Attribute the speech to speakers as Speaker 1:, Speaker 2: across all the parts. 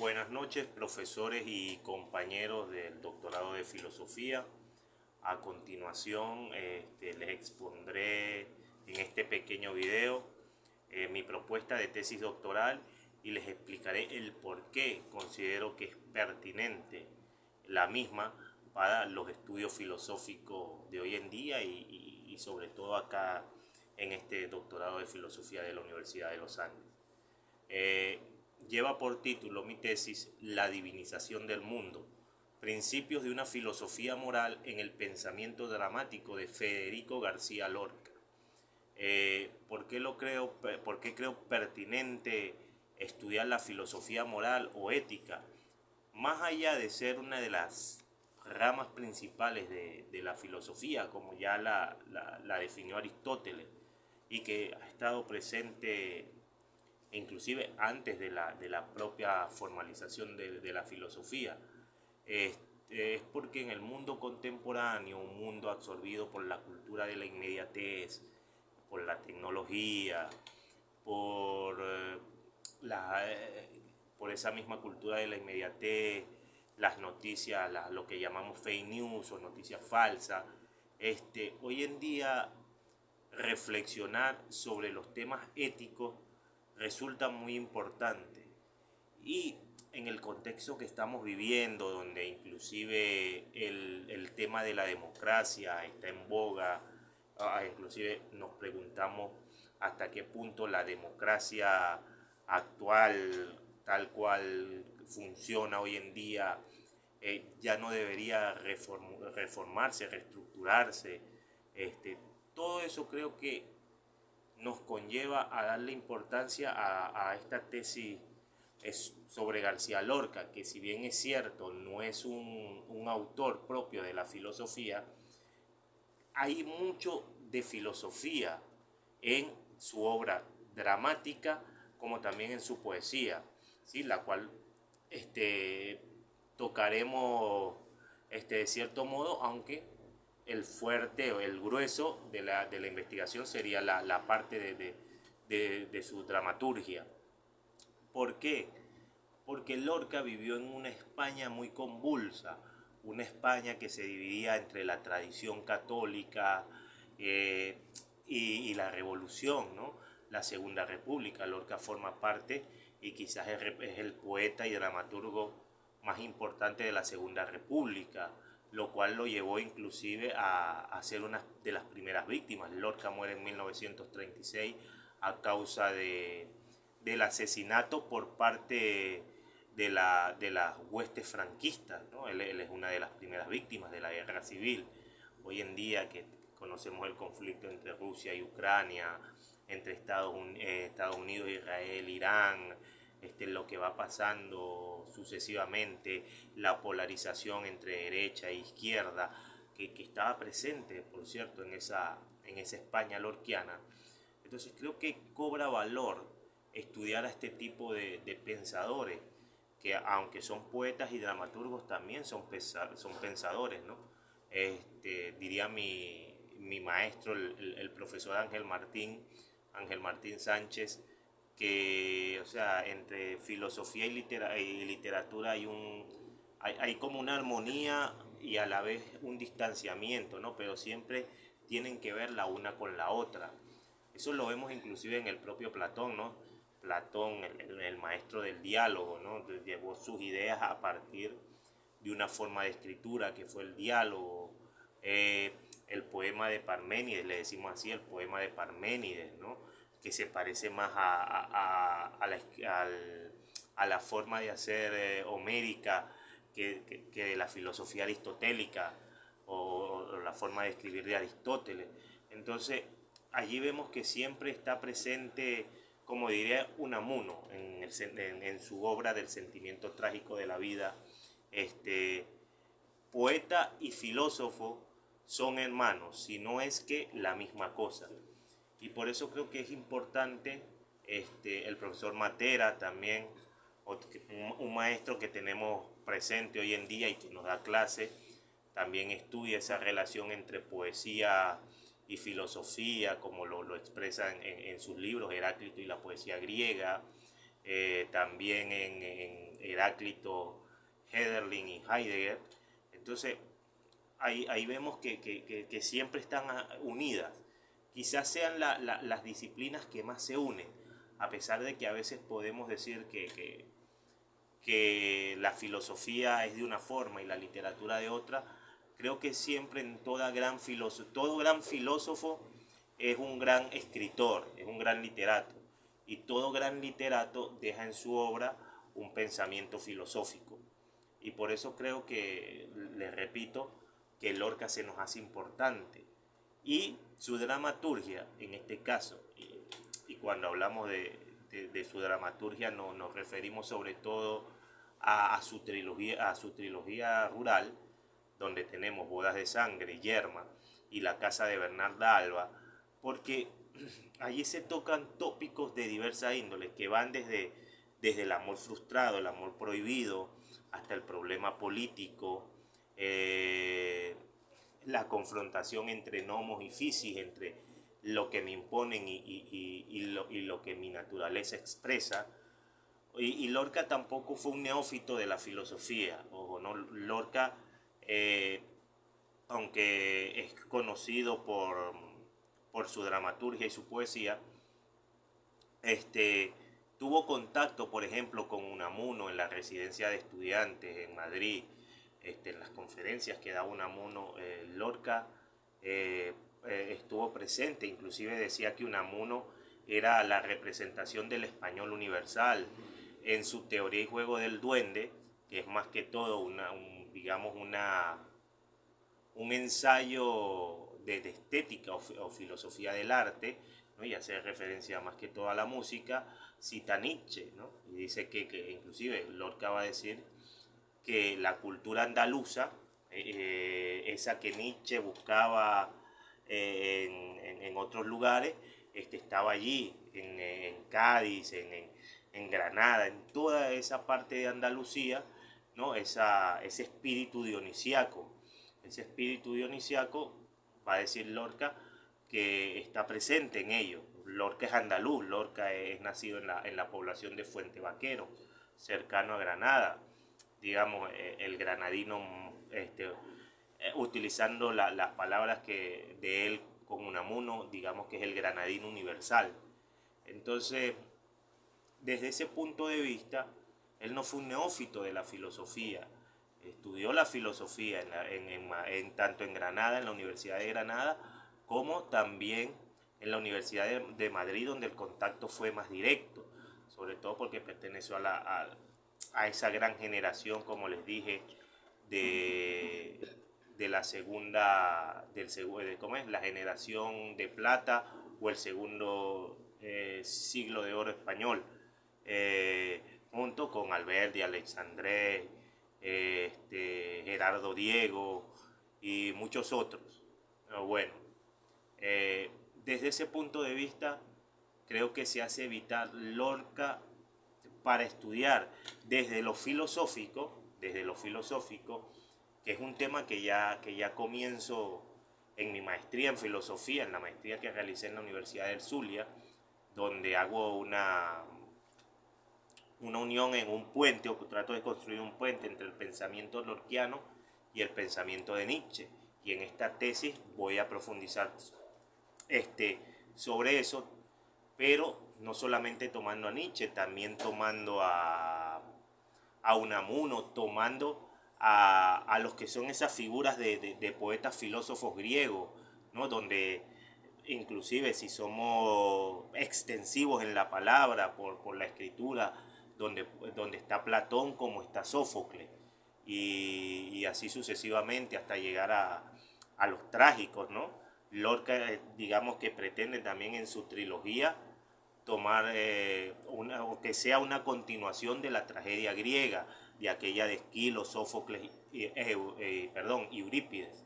Speaker 1: Buenas noches, profesores y compañeros del doctorado de filosofía. A continuación, les expondré en este pequeño video mi propuesta de tesis doctoral y les explicaré el por qué considero que es pertinente la misma para los estudios filosóficos de hoy en día y sobre todo acá en este doctorado de filosofía de la Universidad de los Andes. Eh, Lleva por título mi tesis La divinización del mundo, principios de una filosofía moral en el pensamiento dramático de Federico García Lorca. ¿Por qué creo pertinente estudiar la filosofía moral o ética? Más allá de ser una de las ramas principales de la filosofía, como ya la definió Aristóteles, y que ha estado presente inclusive antes de la propia formalización de la filosofía. Es porque en el mundo contemporáneo, un mundo absorbido por la cultura de la inmediatez, por la tecnología, por, la, por esa misma cultura de la inmediatez, las noticias, lo que llamamos fake news o noticias falsas, hoy en día reflexionar sobre los temas éticos resulta muy importante. Y en el contexto que estamos viviendo, donde inclusive el tema de la democracia está en boga, inclusive nos preguntamos hasta qué punto la democracia actual, tal cual funciona hoy en día, ya no debería reformarse, reestructurarse. Este, Todo eso creo que nos conlleva a darle importancia a esta tesis sobre García Lorca, que si bien es cierto, no es un autor propio de la filosofía, hay mucho de filosofía en su obra dramática como también en su poesía, ¿sí? La cual este, tocaremos de cierto modo, aunque el fuerte o el grueso de la investigación sería la parte de su dramaturgia. ¿Por qué? Porque Lorca vivió en una España muy convulsa, una España que se dividía entre la tradición católica y la revolución, ¿no? La Segunda República. Lorca forma parte y quizás es el poeta y dramaturgo más importante de la Segunda República, lo cual lo llevó inclusive a ser una de las primeras víctimas. Lorca muere en 1936 a causa del asesinato por parte de las huestes franquistas, ¿no? Él es una de las primeras víctimas de la guerra civil. Hoy en día que conocemos el conflicto entre Rusia y Ucrania, entre Estados Unidos, Israel, Irán, lo que va pasando sucesivamente, la polarización entre derecha e izquierda, que estaba presente, por cierto, en esa España lorquiana. Entonces creo que cobra valor estudiar a este tipo de pensadores, que aunque son poetas y dramaturgos, también son pensadores, ¿no? Diría mi maestro, el profesor Ángel Martín Sánchez, que, o sea, entre filosofía y literatura hay como una armonía y a la vez un distanciamiento, ¿no? Pero siempre tienen que ver la una con la otra. Eso lo vemos inclusive en el propio Platón, ¿no? Platón, el maestro del diálogo, ¿no? Llevó sus ideas a partir de una forma de escritura que fue el diálogo. El poema de Parménides, le decimos así, el poema de Parménides, ¿no? Que se parece más a la forma de hacer homérica que de la filosofía aristotélica o la forma de escribir de Aristóteles. Entonces, allí vemos que siempre está presente, como diría Unamuno, en su obra del sentimiento trágico de la vida, poeta y filósofo son hermanos, si no es que la misma cosa. Y por eso creo que es importante el profesor Matera también, un maestro que tenemos presente hoy en día y que nos da clase, también estudia esa relación entre poesía y filosofía, como lo expresa en sus libros Heráclito y la poesía griega. también en Heráclito, Hölderlin y Heidegger. Entonces, ahí vemos que siempre están unidas. Quizás sean las disciplinas que más se unen, a pesar de que a veces podemos decir que la filosofía es de una forma y la literatura de otra. Creo que siempre en todo gran filósofo es un gran escritor, es un gran literato. Y todo gran literato deja en su obra un pensamiento filosófico. Y por eso creo que, les repito, que Lorca se nos hace importante. Y su dramaturgia, en este caso, y cuando hablamos de su dramaturgia nos referimos sobre todo a su trilogía rural, donde tenemos Bodas de Sangre, Yerma y La Casa de Bernarda Alba, porque allí se tocan tópicos de diversa índole que van desde el amor frustrado, el amor prohibido, hasta el problema político, la confrontación entre nomos y fisis, entre lo que me imponen y lo que mi naturaleza expresa. Y Lorca tampoco fue un neófito de la filosofía. Ojo, ¿no? Lorca, aunque es conocido por su dramaturgia y su poesía, tuvo contacto, por ejemplo, con Unamuno en la residencia de estudiantes en Madrid, en las conferencias que da Unamuno. Lorca estuvo presente, inclusive decía que Unamuno era la representación del español universal. En su teoría y juego del duende, que es más que todo un ensayo de estética o filosofía del arte, ¿no? Y hace referencia más que todo a la música, cita Nietzsche, ¿no? Y dice que inclusive Lorca va a decir que la cultura andaluza, esa que Nietzsche buscaba en otros lugares, estaba allí, en Cádiz, en Granada, en toda esa parte de Andalucía, ¿no? Ese espíritu dionisiaco, va a decir Lorca, que está presente en ellos. Lorca es andaluz, Lorca es nacido en la población de Fuente Vaquero, cercano a Granada. Digamos, el granadino, utilizando las palabras de él con Unamuno, digamos que es el granadino universal. Entonces, desde ese punto de vista, él no fue un neófito de la filosofía. Estudió la filosofía tanto en Granada, en la Universidad de Granada, como también en la Universidad de Madrid, donde el contacto fue más directo, sobre todo porque perteneció a esa gran generación, como les dije, de la segunda, ¿cómo es? La generación de plata o el segundo siglo de oro español, junto con Alberti, Alexandré, Gerardo Diego y muchos otros. Bueno, desde ese punto de vista, creo que se hace vital Lorca para estudiar desde lo filosófico, que es un tema que ya comienzo en mi maestría en filosofía, en la maestría que realicé en la Universidad del Zulia, donde hago una unión en un puente, o trato de construir un puente entre el pensamiento lorquiano y el pensamiento de Nietzsche. Y en esta tesis voy a profundizar sobre eso, pero no solamente tomando a Nietzsche, también tomando a Unamuno, tomando a los que son esas figuras de poetas filósofos griegos, ¿no? Donde inclusive si somos extensivos en la palabra por la escritura, donde está Platón como está Sófocles, y así sucesivamente hasta llegar a los trágicos, ¿no? Lorca, digamos que pretende también en su trilogía tomar o que sea una continuación de la tragedia griega, de aquella de Esquilo, Sófocles y Eurípides.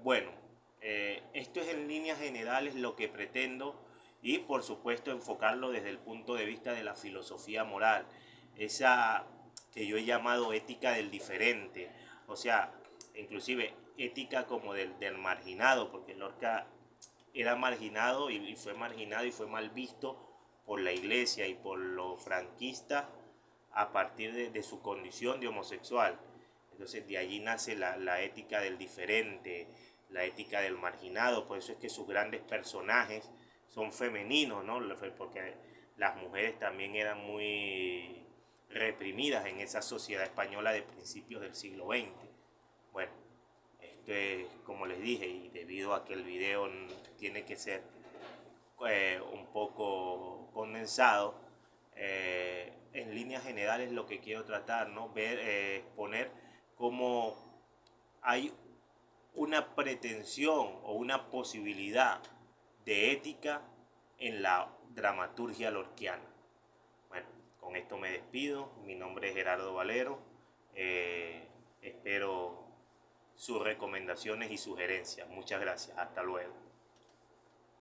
Speaker 1: Bueno, esto es en líneas generales lo que pretendo, y por supuesto enfocarlo desde el punto de vista de la filosofía moral, esa que yo he llamado ética del diferente, o sea, inclusive ética como del marginado, porque Lorca era marginado y fue marginado y fue mal visto por la iglesia y por los franquistas a partir de su condición de homosexual. Entonces de allí nace la ética del diferente, la ética del marginado. Por eso es que sus grandes personajes son femeninos, ¿no? Porque las mujeres también eran muy reprimidas en esa sociedad española de principios del siglo XX. Bueno, esto es como les dije, y debido a que el video tiene que ser un poco condensado, en líneas generales lo que quiero tratar, ¿no? Exponer cómo hay una pretensión o una posibilidad de ética en la dramaturgia lorquiana. Bueno, con esto me despido. Mi nombre es Gerardo Valero. Espero sus recomendaciones y sugerencias. Muchas gracias. Hasta luego.